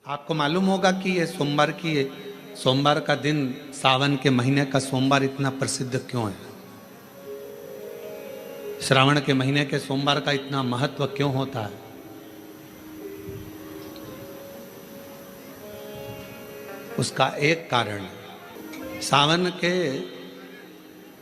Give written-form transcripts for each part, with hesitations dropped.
आपको मालूम होगा कि ये सोमवार का दिन, सावन के महीने का सोमवार इतना प्रसिद्ध क्यों है? श्रावण के महीने के सोमवार का इतना महत्व क्यों होता है? उसका एक कारण है, सावन के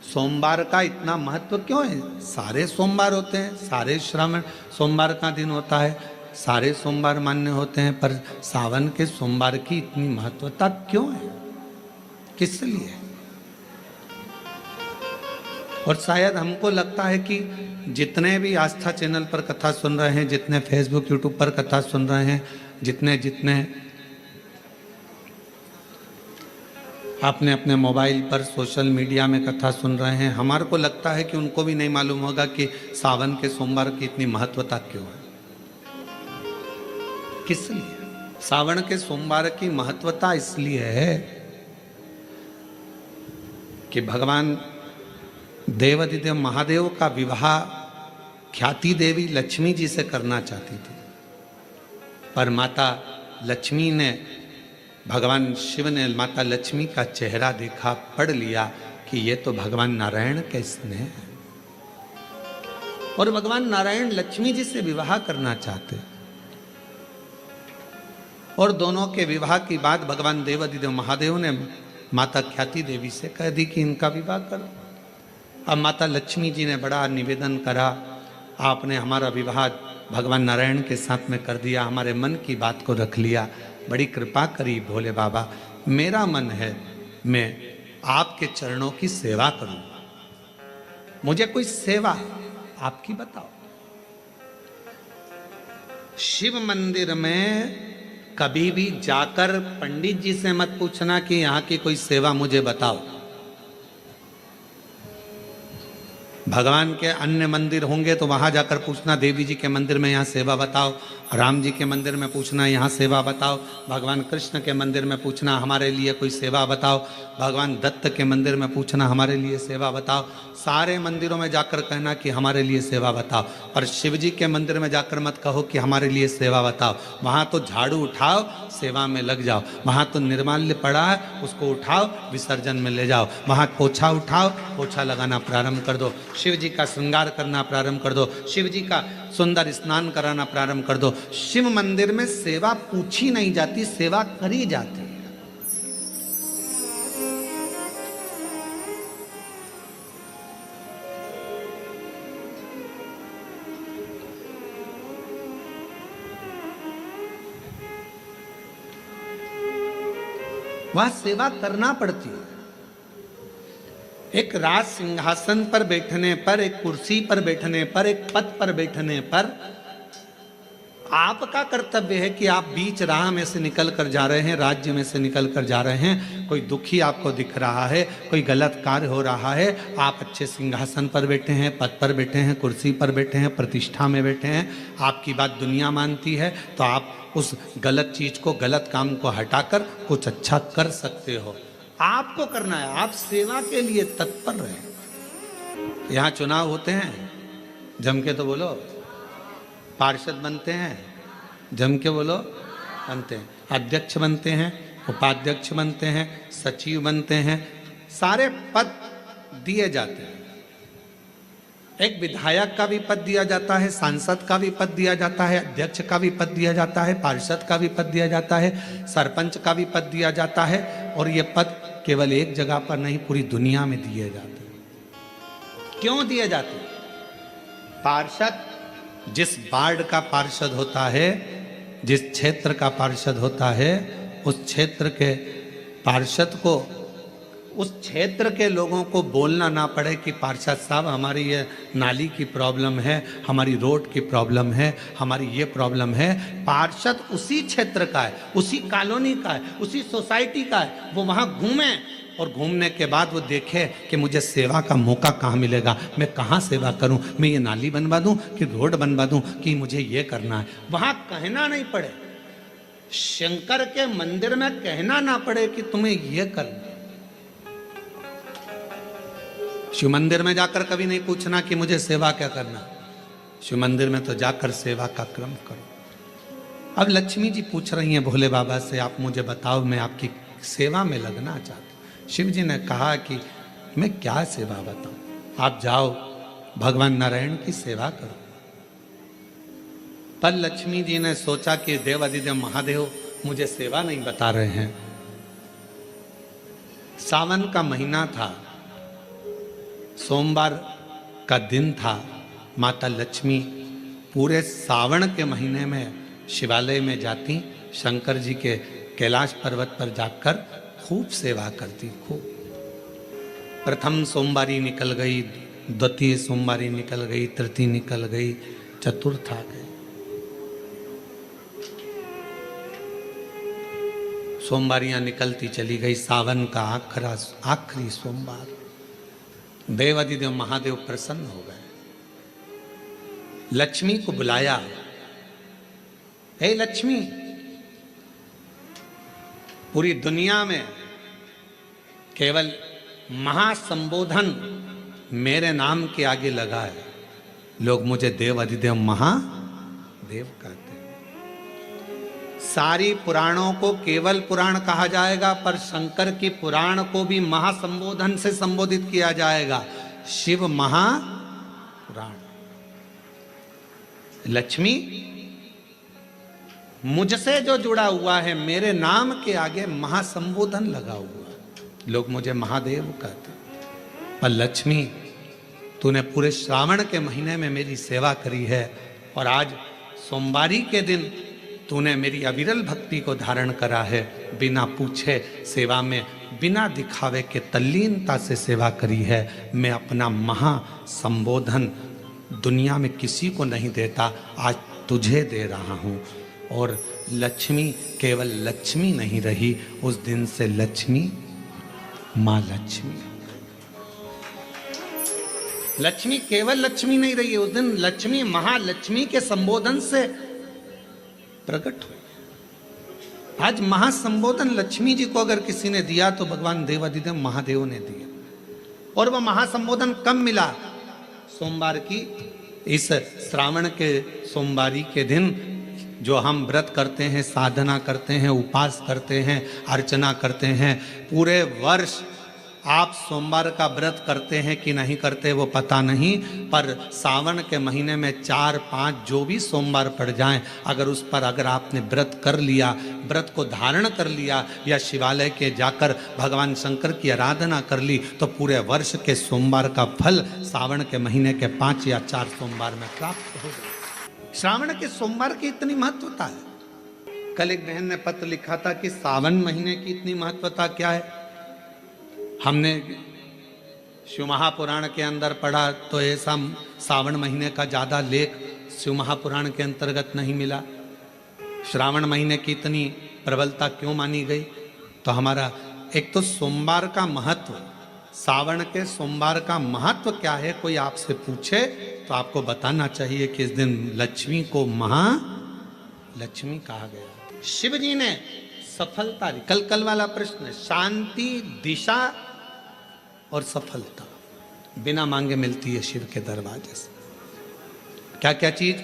सोमवार का इतना महत्व क्यों है? सारे सोमवार होते हैं, सारे श्रावण सोमवार का दिन होता है, सारे सोमवार मान्य होते हैं, पर सावन के सोमवार की इतनी महत्वता क्यों है? किस लिए? और शायद हमको लगता है कि जितने भी आस्था चैनल पर कथा सुन रहे हैं, जितने फेसबुक यूट्यूब पर कथा सुन रहे हैं, जितने आपने अपने मोबाइल पर सोशल मीडिया में कथा सुन रहे हैं, हमारे को लगता है कि उनको भी नहीं मालूम होगा कि सावन के सोमवार की इतनी महत्वता क्यों है। किस लिए? सावन के सोमवार की महत्वता इसलिए है कि भगवान देवाधिदेव महादेव का विवाह ख्याति देवी लक्ष्मी जी से करना चाहती थी, पर माता लक्ष्मी ने, भगवान शिव ने माता लक्ष्मी का चेहरा देखा, पढ़ लिया कि ये तो भगवान नारायण के स्नेह है, और भगवान नारायण लक्ष्मी जी से विवाह करना चाहते। और दोनों के विवाह की बात भगवान देवाधिदेव महादेव ने माता ख्याति देवी से कह दी कि इनका विवाह करो। अब माता लक्ष्मी जी ने बड़ा निवेदन करा, आपने हमारा विवाह भगवान नारायण के साथ में कर दिया, हमारे मन की बात को रख लिया, बड़ी कृपा करी भोले बाबा, मेरा मन है मैं आपके चरणों की सेवा करूं, मुझे कोई सेवा आपकी बताओ। शिव मंदिर में कभी भी जाकर पंडित जी से मत पूछना कि यहां की कोई सेवा मुझे बताओ। भगवान के अन्य मंदिर होंगे तो वहां जाकर पूछना, देवी जी के मंदिर में यहाँ सेवा बताओ, राम जी के मंदिर में पूछना यहाँ सेवा बताओ, भगवान कृष्ण के मंदिर में पूछना हमारे लिए कोई सेवा बताओ, भगवान दत्त के मंदिर में पूछना हमारे लिए सेवा बताओ। सारे मंदिरों में जाकर कहना कि हमारे लिए सेवा बताओ, और शिव जी के मंदिर में जाकर मत कहो कि हमारे लिए सेवा बताओ। वहाँ तो झाड़ू उठाओ, सेवा में लग जाओ। वहाँ तो निर्माल्य पड़ा है, उसको उठाओ, विसर्जन में ले जाओ। वहाँ पोछा उठाओ, पोछा लगाना प्रारंभ कर दो, शिव जी का श्रृंगार करना प्रारंभ कर दो, शिव जी का सुंदर स्नान कराना प्रारंभ कर दो। शिव मंदिर में सेवा पूछी नहीं जाती, सेवा करी जाती है। वहां सेवा करना पड़ती है। एक राज सिंहासन पर बैठने पर, एक कुर्सी पर बैठने पर, एक पद पर बैठने पर आपका कर्तव्य है कि आप बीच राह में से निकल कर जा रहे हैं, राज्य में से निकल कर जा रहे हैं, कोई दुखी आपको दिख रहा है, कोई गलत कार्य हो रहा है, आप अच्छे सिंहासन पर बैठे हैं, पद पर बैठे हैं, कुर्सी पर बैठे हैं, प्रतिष्ठा में बैठे हैं, आपकी बात दुनिया मानती है, तो आप उस गलत चीज को, गलत काम को हटाकर कुछ अच्छा कर सकते हो। आपको करना है, आप सेवा के लिए तत्पर रहे। यहाँ चुनाव होते हैं, जम के तो बोलो, पार्षद बनते हैं, जम के बोलो, बनते हैं, अध्यक्ष बनते हैं, उपाध्यक्ष बनते हैं, सचिव बनते हैं, सारे पद दिए जाते हैं। एक विधायक का भी पद दिया जाता है, सांसद का भी पद दिया जाता है, अध्यक्ष का भी पद दिया जाता है, पार्षद का भी पद दिया जाता है, सरपंच का भी पद दिया जाता है, और ये पद केवल एक जगह पर नहीं, पूरी दुनिया में दिए जाते हैं। क्यों दिए जाते हैं? पार्षद जिस वार्ड का पार्षद होता है, जिस क्षेत्र का पार्षद होता है, उस क्षेत्र के पार्षद को, उस क्षेत्र के लोगों को बोलना ना पड़े कि पार्षद साहब हमारी ये नाली की प्रॉब्लम है, हमारी रोड की प्रॉब्लम है, हमारी ये प्रॉब्लम है। पार्षद उसी क्षेत्र का है, उसी कॉलोनी का है, उसी सोसाइटी का है, वो वहाँ घूमे, और घूमने के बाद वो देखे कि मुझे सेवा का मौका कहाँ मिलेगा, मैं कहाँ सेवा करूँ, मैं ये नाली बनवा दूँ कि रोड बनवा दूँ, कि मुझे ये करना है। वहाँ कहना नहीं पड़े, शंकर के मंदिर में कहना ना पड़े कि तुम्हें ये करना। शिव मंदिर में जाकर कभी नहीं पूछना कि मुझे सेवा क्या करना, शिव मंदिर में तो जाकर सेवा का क्रम करो। अब लक्ष्मी जी पूछ रही हैं भोले बाबा से, आप मुझे बताओ, मैं आपकी सेवा में लगना चाहती हूँ। शिव जी ने कहा कि मैं क्या सेवा बताऊं, आप जाओ भगवान नारायण की सेवा करो। पर लक्ष्मी जी ने सोचा कि देवाधिदेव महादेव मुझे सेवा नहीं बता रहे हैं। सावन का महीना था, सोमवार का दिन था। माता लक्ष्मी पूरे सावन के महीने में शिवालय में जाती, शंकर जी के कैलाश पर्वत पर जाकर खूब सेवा करती। खूब प्रथम सोमवारी निकल गई, द्वितीय सोमवारी निकल गई, तृतीय निकल गई, चतुर्थ आ गई। सोमवारियां निकलती चली गई। सावन का आखिरी सोमवार देवाधिदेव महादेव प्रसन्न हो गए। लक्ष्मी को बुलाया, हे लक्ष्मी, पूरी दुनिया में केवल महासंबोधन मेरे नाम के आगे लगा है। लोग मुझे देव अधिदेव महादेव कहते हैं। सारी पुराणों को केवल पुराण कहा जाएगा, पर शंकर की पुराण को भी महासंबोधन से संबोधित किया जाएगा, शिव महापुराण। लक्ष्मी, मुझसे जो जुड़ा हुआ है, मेरे नाम के आगे महासंबोधन लगा हुआ है, लोग मुझे महादेव कहते। पर लक्ष्मी, तूने पूरे श्रावण के महीने में मेरी सेवा करी है, और आज सोमवारी के दिन तूने मेरी अविरल भक्ति को धारण करा है। बिना पूछे सेवा में, बिना दिखावे के तल्लीनता से सेवा करी है। मैं अपना महासंबोधन दुनिया में किसी को नहीं देता, आज तुझे दे रहा हूँ। और लक्ष्मी केवल लक्ष्मी नहीं रही, उस दिन से लक्ष्मी माँ लक्ष्मी। लक्ष्मी केवल लक्ष्मी नहीं रही, उस दिन लक्ष्मी महालक्ष्मी के संबोधन से प्रकट हुई। आज महासंबोधन लक्ष्मी जी को अगर किसी ने दिया तो भगवान देवाधिदेव महादेव ने दिया। और वह महासंबोधन कब मिला? सोमवार की इस श्रावण के सोमवारी के दिन जो हम व्रत करते हैं, साधना करते हैं, उपास करते हैं, अर्चना करते हैं। पूरे वर्ष आप सोमवार का व्रत करते हैं कि नहीं करते वो पता नहीं, पर सावन के महीने में 4-5 जो भी सोमवार पड़ जाएं, अगर उस पर अगर आपने व्रत कर लिया, व्रत को धारण कर लिया, या शिवालय के जाकर भगवान शंकर की आराधना कर ली, तो पूरे वर्ष के सोमवार का फल सावन के महीने के 5 या 4 सोमवार में प्राप्त हो जाए। श्रावण के सोमवार की इतनी महत्वता है। कल एक बहन ने पत्र लिखा था कि सावन महीने की इतनी महत्वता क्या है। हमने शिव महापुराण के अंदर पढ़ा तो ऐसा सावन महीने का ज़्यादा लेख शिव महापुराण के अंतर्गत नहीं मिला। श्रावण महीने की इतनी प्रबलता क्यों मानी गई? तो हमारा एक तो सोमवार का महत्व, सावन के सोमवार का महत्व क्या है, कोई आपसे पूछे तो आपको बताना चाहिए कि इस दिन लक्ष्मी को महालक्ष्मी कहा गया। शिव जी ने सफलता, कल वाला प्रश्न, शांति, दिशा और सफलता बिना मांगे मिलती है शिव के दरवाजे से। क्या क्या चीज?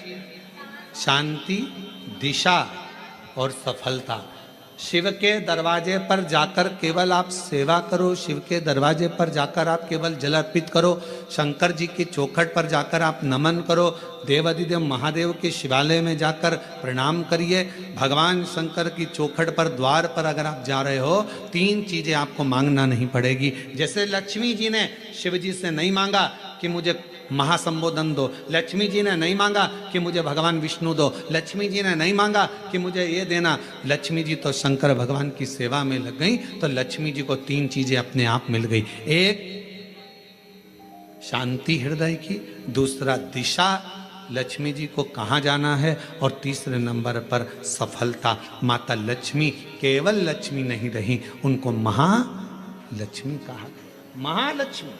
शांति, दिशा और सफलता। शिव के दरवाजे पर जाकर केवल आप सेवा करो, शिव के दरवाजे पर जाकर आप केवल जल अर्पित करो, शंकर जी की चौखट पर जाकर आप नमन करो, देवाधिदेव महादेव के शिवालय में जाकर प्रणाम करिए। भगवान शंकर की चौखट पर, द्वार पर अगर आप जा रहे हो, 3 चीजें आपको मांगना नहीं पड़ेगी। जैसे लक्ष्मी जी ने शिव जी से नहीं मांगा कि मुझे महासंबोधन दो, लक्ष्मी जी ने नहीं मांगा कि मुझे भगवान विष्णु दो, लक्ष्मी जी ने नहीं मांगा कि मुझे ये देना। लक्ष्मी जी तो शंकर भगवान की सेवा में लग गई, तो लक्ष्मी जी को 3 चीजें अपने आप मिल गई। एक, शांति हृदय की, दूसरा दिशा, लक्ष्मी जी को कहाँ जाना है, और तीसरे नंबर पर सफलता। माता लक्ष्मी केवल लक्ष्मी नहीं रही, उनको महालक्ष्मी कहा गया। महालक्ष्मी।